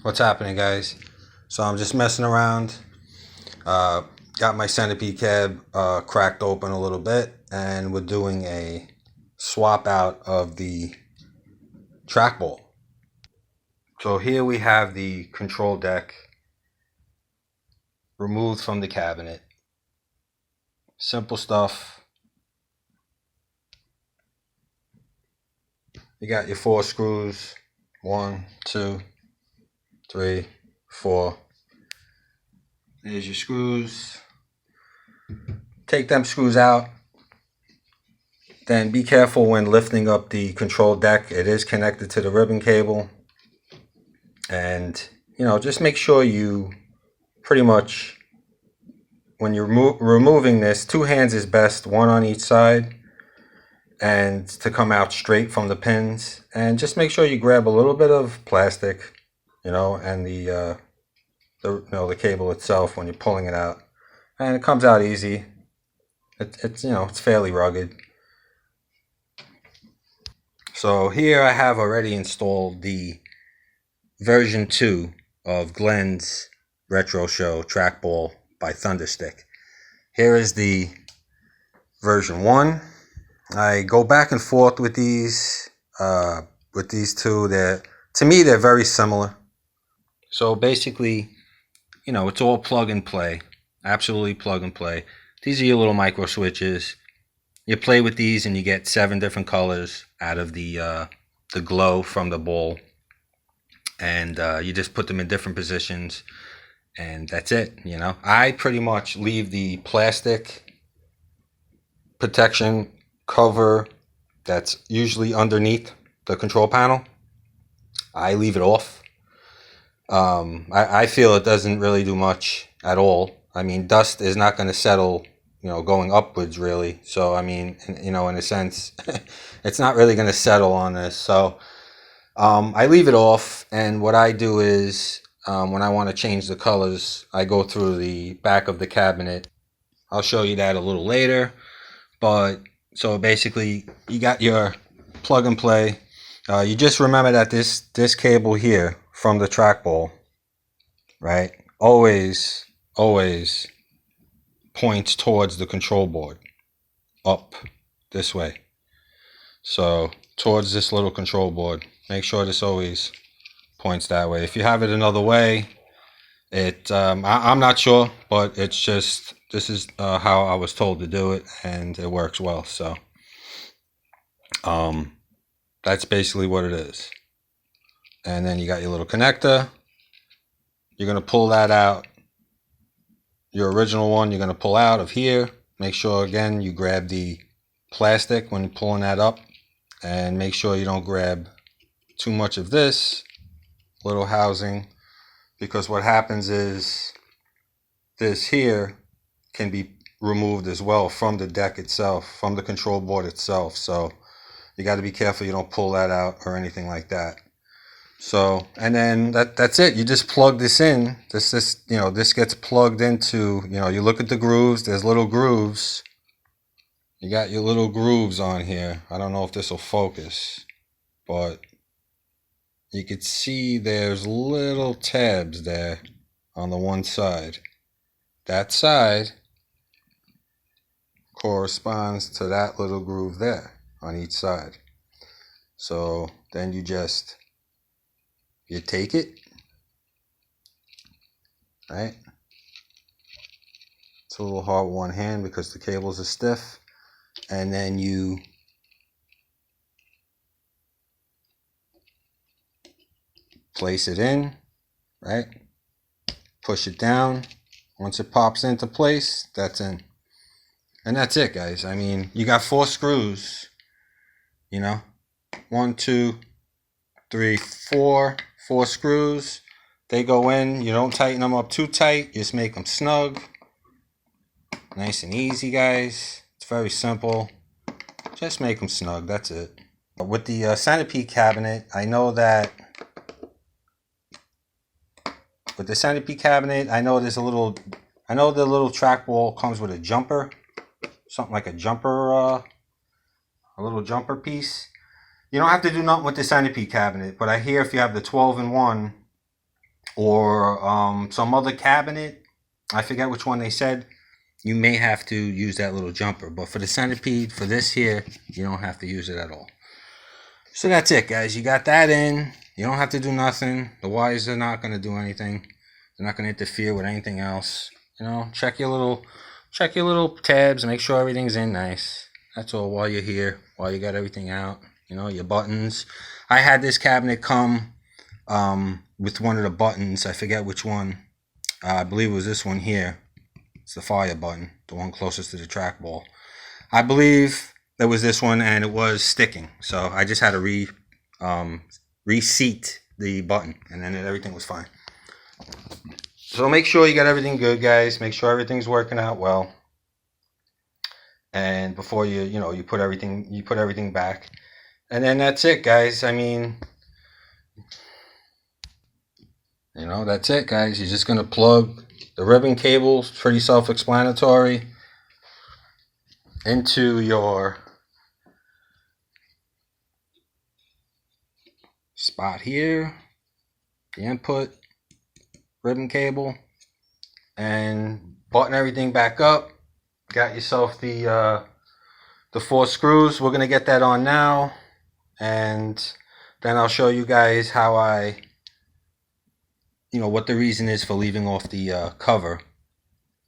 What's happening, guys? So I'm just messing around. Got my Centipede cab cracked open a little bit, and we're doing a swap out of the trackball. So here we have the control deck removed from the cabinet. Simple stuff. You got your 4 screws. 1, 2, 3, 4. There's your screws. Take them screws out. Then be careful when lifting up the control deck. It is connected to the ribbon cable. And, just make sure you pretty much, when you're removing this, 2 hands is best, 1 on each side, and to come out straight from the pins. And just make sure you grab a little bit of plastic, and the cable itself when you're pulling it out. And it comes out easy. It's fairly rugged. So here I have already installed the version 2 of Glen's retro show Trackball by Thunderstick. Here is the version 1. I go back and forth with these two. To me they're very similar. So basically, it's all plug and play. Absolutely plug and play. These are your little micro switches. You play with these and you get 7 different colors out of the glow from the ball. And you just put them in different positions, and that's it. I pretty much leave the plastic protection cover that's usually underneath the control panel. I leave it off. I feel it doesn't really do much at all. I mean, dust is not going to settle, going upwards really. So, I mean, in a sense, it's not really going to settle on this. So, I leave it off, and what I do is, when I want to change the colors, I go through the back of the cabinet. I'll show you that a little later. But, so basically, you got your plug and play. You just remember that this cable here from the trackball, right, always points towards the control board, up this way. So towards this little control board. Make sure this always points that way. If you have it another way, I'm not sure, but it's just, this is how I was told to do it, and it works well. So that's basically what it is. And then you got your little connector. You're going to pull that out. Your original one you're going to pull out of here. Make sure, again, you grab the plastic when you're pulling that up, and make sure you don't grab too much of this little housing, because what happens is this here can be removed as well from the deck itself, from the control board itself. So you got to be careful you don't pull that out or anything like that. So, and then that's it. You just plug this in. This gets plugged into, you look at the grooves. There's little grooves. You got your little grooves on here. I don't know if this will focus, but you could see there's little tabs there on the one side. That side corresponds to that little groove there on each side. So then you take it, right? It's a little hard with one hand because the cables are stiff. And then you place it in, right? Push it down. Once it pops into place, that's in. And that's it, guys. I mean, you got 4 screws, 1, 2, 3, 4 screws. They go in. You don't tighten them up too tight. You just make them snug. Nice and easy, guys. It's very simple. Just make them snug. That's it. With the Centipede cabinet, I know that with the Centipede cabinet, I know the little trackball comes with a jumper, something like a jumper, a little jumper piece. You don't have to do nothing with the Centipede cabinet, but I hear if you have the 12-in-1, or some other cabinet, I forget which one they said, you may have to use that little jumper. But for the Centipede, for this here, you don't have to use it at all. So that's it, guys. You got that in. You don't have to do nothing. The wires are not going to do anything. They're not going to interfere with anything else. You know, check your little tabs, make sure everything's in nice. That's all while you're here, while you got everything out. You know, your buttons. I had this cabinet come with one of the buttons. I forget which one. I believe it was this one here. It's the fire button, the one closest to the trackball. I believe it was this one, and it was sticking. So I just had to reseat the button, and then everything was fine. So make sure you got everything good, guys. Make sure everything's working out well. And before you put everything back. And then that's it, guys. I mean, that's it, guys. You're just going to plug the ribbon cables, pretty self-explanatory, into your spot here, the input ribbon cable, and button everything back up. Got yourself the 4 screws. We're going to get that on now, and then I'll show you guys how what the reason is for leaving off the cover.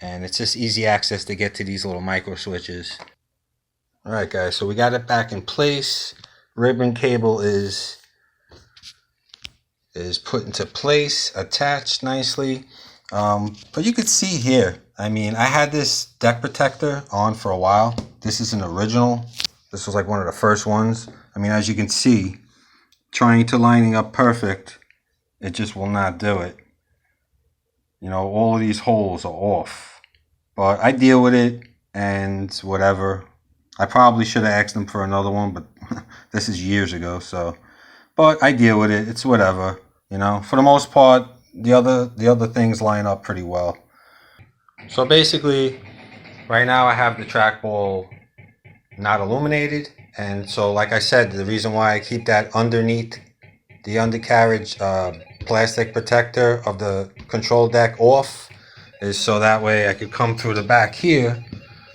And it's just easy access to get to these little micro switches. Alright, guys, so we got it back in place. Ribbon cable is put into place, attached nicely. But you could see here, I mean, I had this deck protector on for a while. This is an original. This was like one of the first ones. I mean, as you can see, trying to lining up perfect, it just will not do it. All of these holes are off. But I deal with it and whatever. I probably should have asked them for another one, but this is years ago, so. But I deal with it. It's whatever. For the most part, the other things line up pretty well. So basically, right now I have the trackball not illuminated, and so like I said, the reason why I keep that underneath the undercarriage plastic protector of the control deck off is so that way I could come through the back here,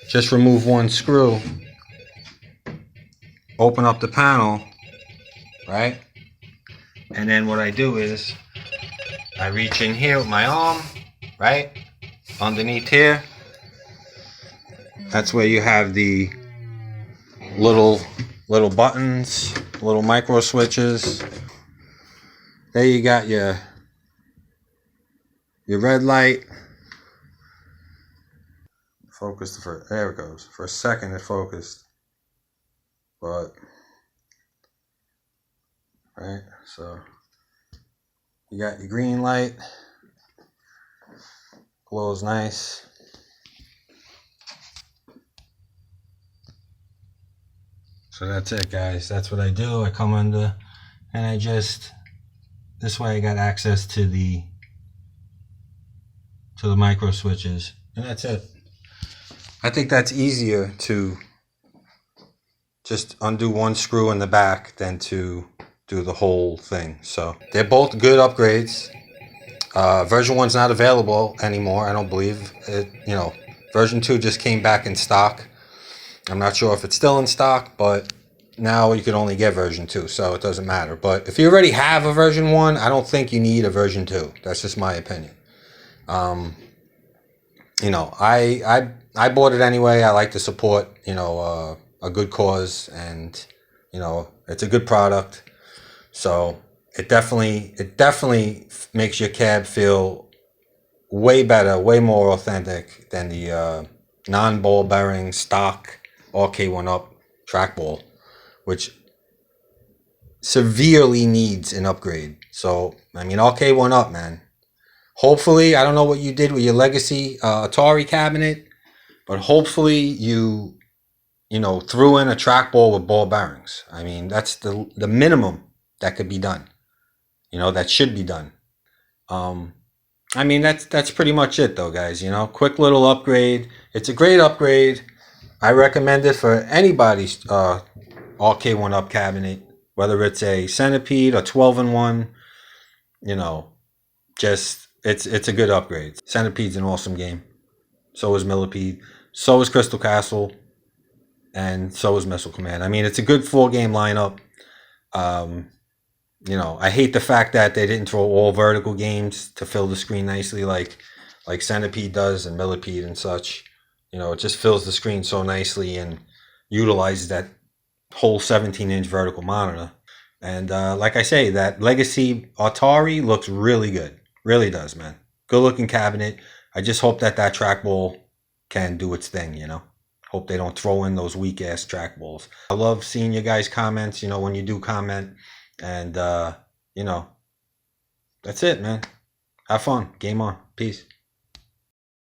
just remove one screw, open up the panel, right? And then what I do is I reach in here with my arm, right? Underneath here. That's where you have the little buttons, little micro switches. There you got your red light. Focused for, there it goes. For a second it focused. But, right, so you got your green light. Glows nice. So that's it, guys. That's what I do. I come under and I just, this way I got access to the micro switches, and that's it. I think that's easier to just undo one screw in the back than to do the whole thing. So they're both good upgrades. Version 1's not available anymore, I don't believe. Version 2 just came back in stock. I'm not sure if it's still in stock, but now you can only get version 2, so it doesn't matter. But if you already have a version 1, I don't think you need a version 2. That's just my opinion. I bought it anyway. I like to support, a good cause, and, it's a good product. So it definitely makes your cab feel way better, way more authentic than the non-ball bearing stock Arcade1Up trackball, which severely needs an upgrade. So, I mean, Arcade1Up, man. Hopefully, I don't know what you did with your legacy Atari cabinet, but hopefully you threw in a trackball with ball bearings. I mean, that's the minimum that could be done. That should be done. I mean, that's pretty much it, though, guys. Quick little upgrade. It's a great upgrade. I recommend it for anybody's Arcade1Up cabinet, whether it's a Centipede, a 12-in-1, just it's a good upgrade. Centipede's an awesome game. So is Millipede. So is Crystal Castle. And so is Missile Command. I mean, it's a good 4-game lineup. You know, I hate the fact that they didn't throw all vertical games to fill the screen nicely like Centipede does and Millipede and such. You know, it just fills the screen so nicely and utilizes that whole 17-inch vertical monitor. And like I say, that Legacy Atari looks really good. Really does, man. Good looking cabinet. I just hope that trackball can do its thing, you know. Hope they don't throw in those weak ass trackballs. I love seeing you guys' comments, you know, when you do comment. And, you know, that's it, man. Have fun. Game on. Peace.